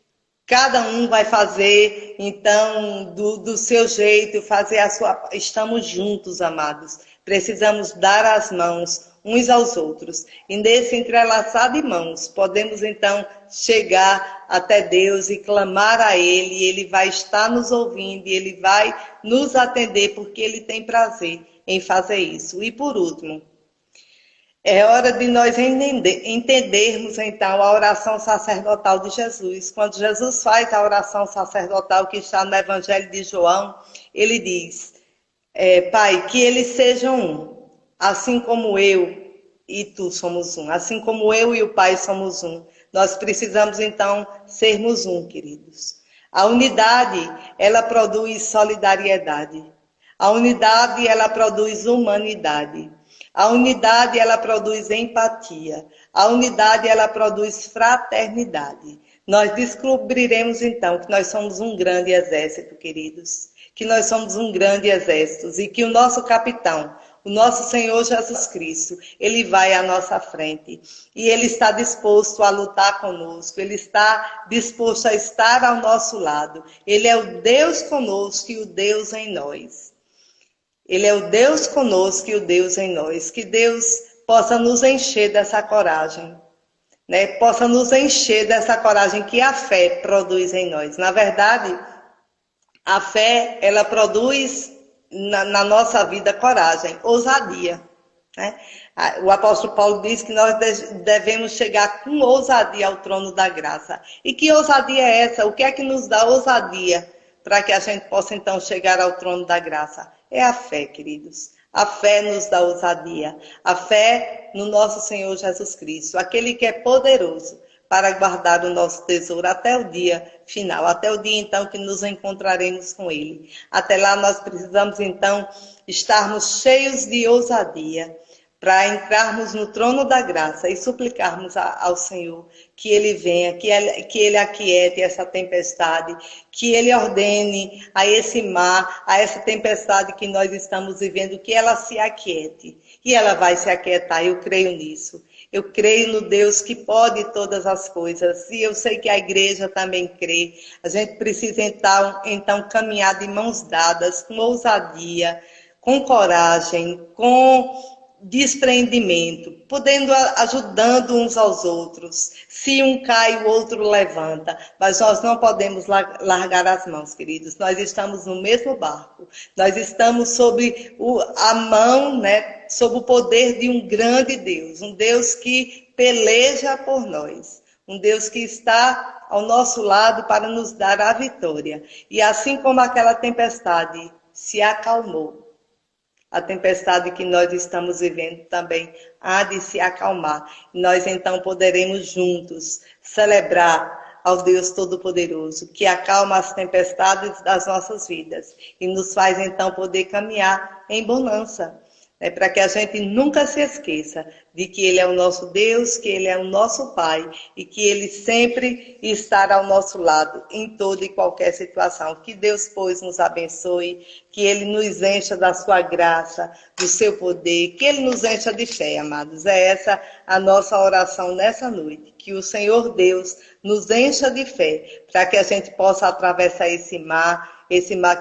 [SPEAKER 3] cada um vai fazer, então, do seu jeito, fazer a sua... Estamos juntos, amados. Precisamos dar as mãos uns aos outros. E nesse entrelaçar de mãos, podemos então chegar até Deus e clamar a Ele. E Ele vai estar nos ouvindo e Ele vai nos atender, porque Ele tem prazer em fazer isso. E por último, é hora de nós entendermos então a oração sacerdotal de Jesus. Quando Jesus faz a oração sacerdotal que está no Evangelho de João, Ele diz, Pai, que eles sejam um, assim como eu e tu somos um, assim como eu e o Pai somos um. Nós precisamos então sermos um, queridos. A unidade, ela produz solidariedade. A unidade, ela produz humanidade. A unidade, ela produz empatia. A unidade, ela produz fraternidade. Nós descobriremos então que nós somos um grande exército, queridos. Que nós somos um grande exército e que o nosso capitão, o nosso Senhor Jesus Cristo, Ele vai à nossa frente. E Ele está disposto a lutar conosco. Ele está disposto a estar ao nosso lado. Ele é o Deus conosco e o Deus em nós. Ele é o Deus conosco e o Deus em nós. Que Deus possa nos encher dessa coragem, né? Possa nos encher dessa coragem que a fé produz em nós. Na verdade, a fé, ela produz na nossa vida coragem, ousadia, né? O apóstolo Paulo diz que nós devemos chegar com ousadia ao trono da graça. E que ousadia é essa? O que é que nos dá ousadia para que a gente possa então chegar ao trono da graça? É a fé, queridos. A fé nos dá ousadia. A fé no nosso Senhor Jesus Cristo, aquele que é poderoso para guardar o nosso tesouro até o dia final, até o dia então que nos encontraremos com Ele. Até lá nós precisamos então estarmos cheios de ousadia para entrarmos no trono da graça e suplicarmos ao Senhor que Ele venha, que Ele aquiete essa tempestade, que Ele ordene a esse mar, a essa tempestade que nós estamos vivendo, que ela se aquiete. E ela vai se aquietar, eu creio nisso. Eu creio no Deus que pode todas as coisas. E eu sei que a igreja também crê. A gente precisa então caminhar de mãos dadas, com ousadia, com coragem, com despreendimento, ajudando uns aos outros. Se um cai, o outro levanta. Mas nós não podemos largar as mãos, queridos. Nós estamos no mesmo barco. Nós estamos sob a mão, né, sob o poder de um grande Deus. Um Deus que peleja por nós. Um Deus que está ao nosso lado para nos dar a vitória. E assim como aquela tempestade se acalmou, a tempestade que nós estamos vivendo também há de se acalmar. Nós então poderemos juntos celebrar ao Deus Todo-Poderoso, que acalma as tempestades das nossas vidas e nos faz então poder caminhar em bonança. Para que a gente nunca se esqueça de que Ele é o nosso Deus, que Ele é o nosso Pai e que Ele sempre estará ao nosso lado em toda e qualquer situação. Que Deus, pois, nos abençoe, que Ele nos encha da sua graça, do seu poder, que Ele nos encha de fé, amados. É essa a nossa oração nessa noite, que o Senhor Deus nos encha de fé, para que a gente possa atravessar esse mar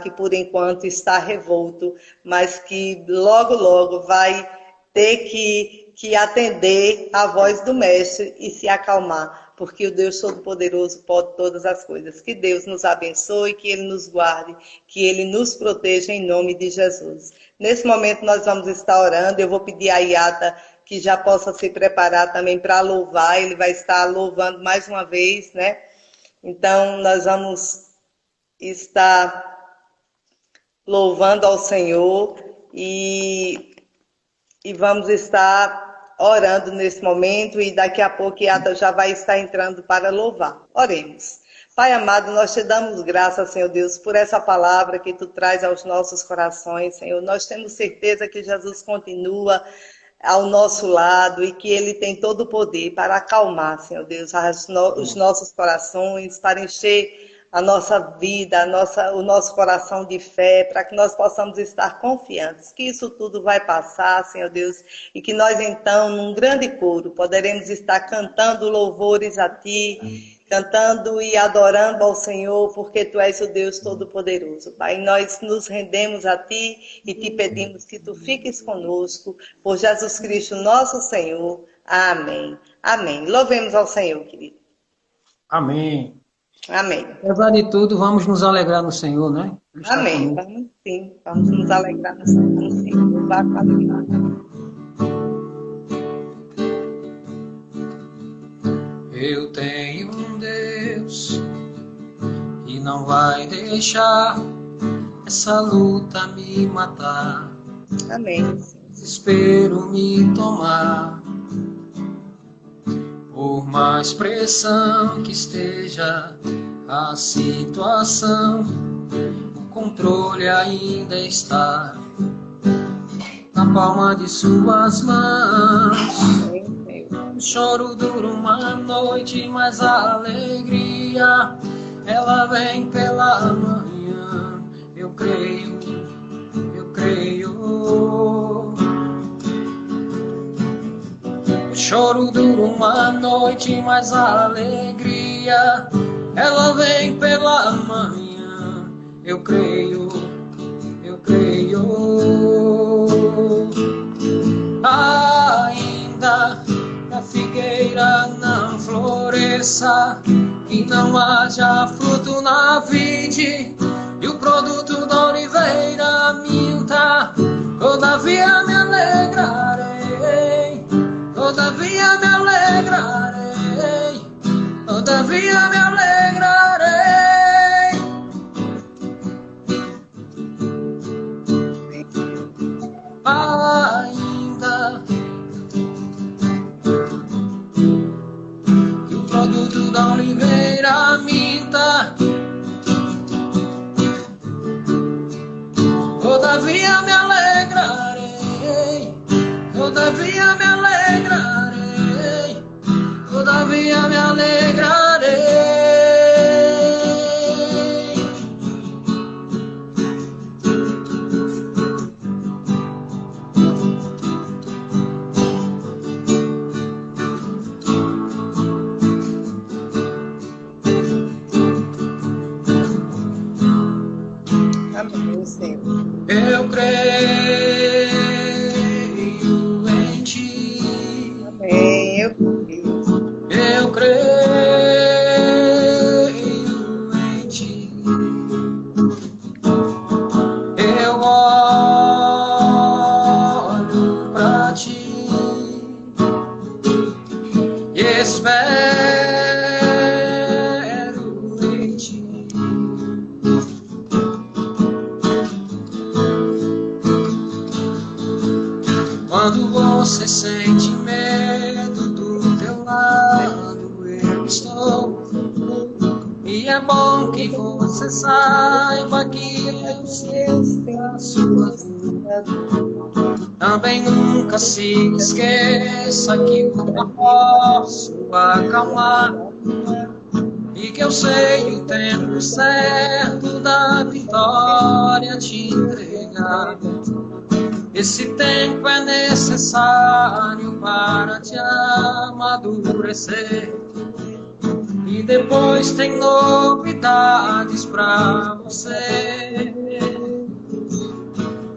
[SPEAKER 3] que por enquanto está revolto, mas que logo, logo vai ter que atender a voz do Mestre e se acalmar, porque o Deus Todo-Poderoso pode todas as coisas. Que Deus nos abençoe, que Ele nos guarde, que Ele nos proteja em nome de Jesus. Nesse momento nós vamos estar orando, eu vou pedir a Iata que já possa se preparar também para louvar, ele vai estar louvando mais uma vez, né? Então nós vamos está louvando ao Senhor e vamos estar orando nesse momento e daqui a pouco Iata já vai estar entrando para louvar. Oremos. Pai amado, nós te damos graças, Senhor Deus, por essa palavra que tu traz aos nossos corações, Senhor. Nós temos certeza que Jesus continua ao nosso lado e que Ele tem todo o poder para acalmar, Senhor Deus, os nossos corações, para encher a nossa vida, o nosso coração de fé, para que nós possamos estar confiantes que isso tudo vai passar, Senhor Deus, e que nós então, num grande coro, poderemos estar cantando louvores a Ti, cantando e adorando ao Senhor, porque Tu és o Deus Todo-Poderoso. Pai, nós nos rendemos a Ti e Te pedimos que Tu fiques conosco, por Jesus Cristo, nosso Senhor. Amém. Amém. Louvemos ao Senhor, querido.
[SPEAKER 2] Amém.
[SPEAKER 3] Amém.
[SPEAKER 2] Apesar de tudo, vamos nos alegrar no Senhor, né?
[SPEAKER 3] Amém. Vamos sim. Vamos nos alegrar no Senhor. Vá com a Deus.
[SPEAKER 2] Eu tenho um Deus que não vai deixar essa luta me matar.
[SPEAKER 3] Amém.
[SPEAKER 2] Desespero me tomar. Por mais pressão que esteja a situação, o controle ainda está na palma de suas mãos. O choro dura uma noite, mas a alegria ela vem pela manhã. Eu creio, eu creio. O choro dura uma noite, mas a alegria ela vem pela manhã. Eu creio, eu creio. Ainda que a figueira não floresça e não haja fruto na vide e o produto da oliveira minta, todavia me alegrarei, todavia me alegrarei, todavia me alegrarei. Ainda que o produto da oliveira minta, todavia me alegrarei, todavia me alegrarei, todavia me alegrarei.
[SPEAKER 3] Amém, Senhor.
[SPEAKER 2] Eu creio em Ti.
[SPEAKER 3] Amém. Eu creio.
[SPEAKER 2] Eu creio em Ti. Eu olho pra Ti e espero em Ti. Quando você sente medo, do teu lado eu estou. E é bom que você saiba que eu sei a sua dor. Também nunca se esqueça que eu posso acalmar e que eu sei o tempo certo da vitória te entregar. Esse tempo é necessário para te amadurecer. E depois tem novidades pra você.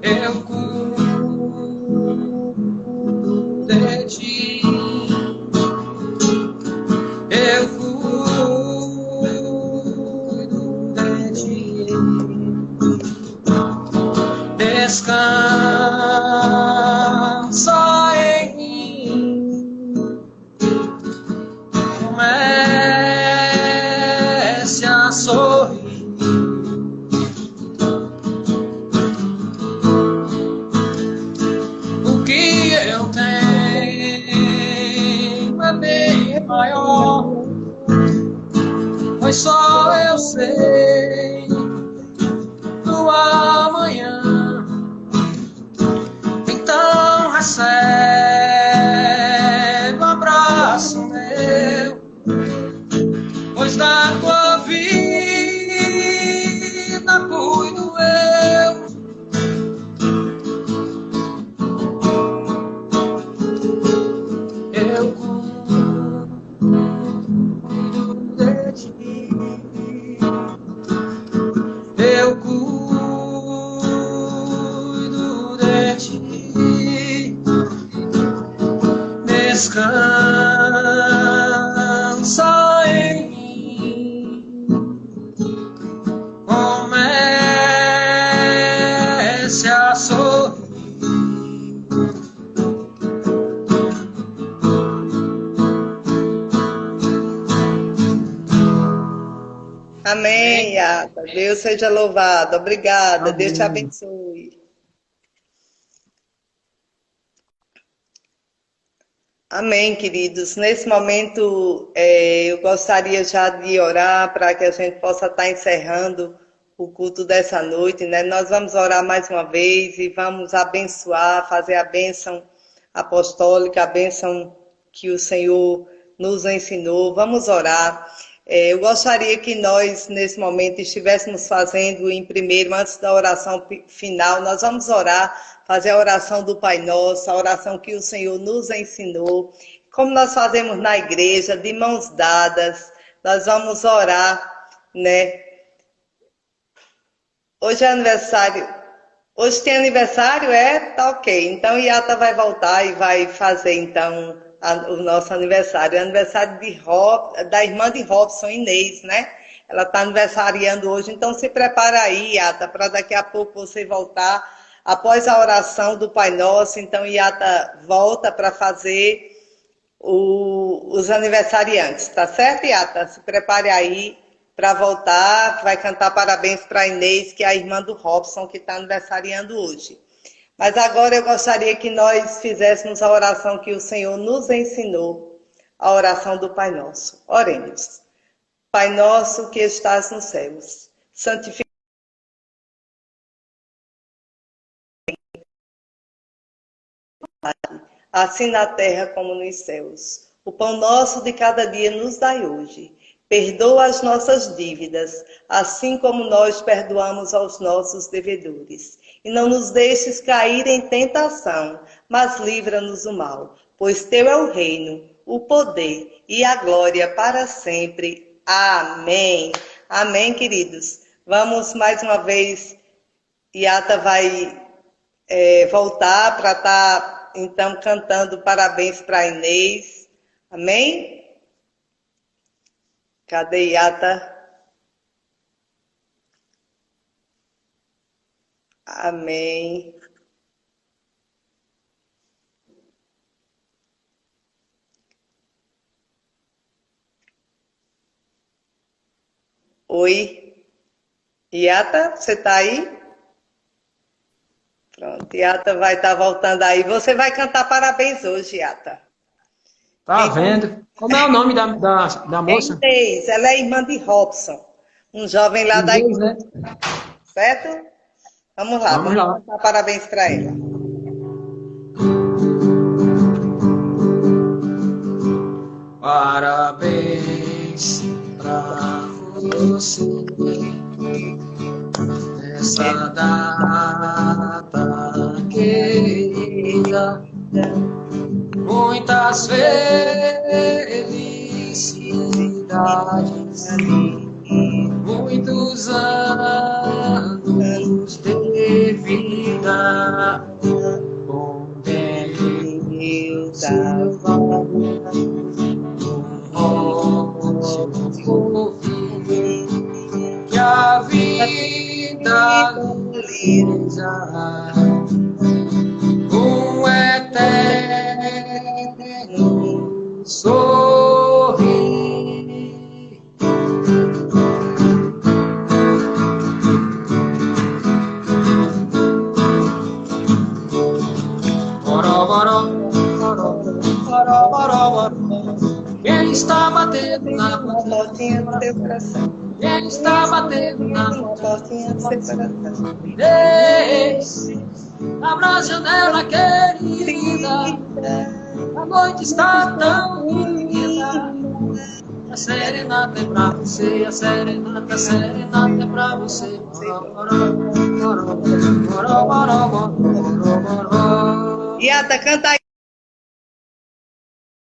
[SPEAKER 2] Eu cuido de ti. Eu cuido de ti. Descansa em mim. Comece a sorrir. O que eu tenho é bem maior, pois só eu sei do amanhã. Então recebe um abraço meu, pois da tua vida cuido eu. Eu cuido de ti. Eu cuido de ti. Descansa em mim. Comece a sorrir.
[SPEAKER 3] Amém, Yata. Deus seja louvado. Obrigada. Deus te
[SPEAKER 2] Amém.
[SPEAKER 3] abençoe. Amém, queridos. Nesse momento, eu gostaria já de orar para que a gente possa estar encerrando o culto dessa noite, né? Nós vamos orar mais uma vez e vamos abençoar, fazer a bênção apostólica, a bênção que o Senhor nos ensinou. Vamos orar. Eu gostaria que nós, nesse momento, estivéssemos fazendo em primeiro, antes da oração final, nós vamos orar, fazer a oração do Pai Nosso, a oração que o Senhor nos ensinou. Como nós fazemos na igreja, de mãos dadas, nós vamos orar, né? Hoje é aniversário. Hoje tem aniversário, é? Tá ok. Então, Iata vai voltar e vai fazer, então, o nosso aniversário. É aniversário da irmã de Robson, Inês, né? Ela está aniversariando hoje. Então, se prepara aí, Iata, para daqui a pouco você voltar. Após a oração do Pai Nosso, então, Iata volta para fazer os aniversariantes. Tá certo, Iata? Se prepare aí para voltar, vai cantar parabéns para a Inês, que é a irmã do Robson, que está aniversariando hoje. Mas agora eu gostaria que nós fizéssemos a oração que o Senhor nos ensinou, a oração do Pai Nosso. Oremos. Pai nosso que estás nos céus, santificado assim na terra como nos céus. O pão nosso de cada dia nos dai hoje. Perdoa as nossas dívidas, assim como nós perdoamos aos nossos devedores. E não nos deixes cair em tentação, mas livra-nos do mal. Pois teu é o reino, o poder e a glória para sempre. Amém. Amém, queridos. Vamos mais uma vez. Iata vai voltar para estar, então, cantando parabéns para a Inês. Amém? Cadê Iata? Amém. Oi. Iata, você está aí? Pronto, Iata vai estar voltando aí. Você vai cantar parabéns hoje, Iata.
[SPEAKER 2] Tá vendo? Como é o nome da moça?
[SPEAKER 3] Inês, ela é irmã de Robson, um jovem lá da
[SPEAKER 2] Inês,
[SPEAKER 3] igreja.
[SPEAKER 2] né?
[SPEAKER 3] Certo? Vamos lá,
[SPEAKER 2] Vamos lá.
[SPEAKER 3] cantar parabéns para ela.
[SPEAKER 2] Parabéns pra você nessa data querida. Muitas felicidades, muitos anos de vida, com Deus que a vida realiza um eterno sorrir. Boró, boró, boró, boró, boró, boró. Quem está batendo na
[SPEAKER 3] portinha do seu coração.
[SPEAKER 2] Quem está batendo na
[SPEAKER 3] portinha do seu coração.
[SPEAKER 2] Desce, abra a janela, querida. A noite está tão linda. A serenata é pra você, a serenata é pra você.
[SPEAKER 3] Iata, canta aí.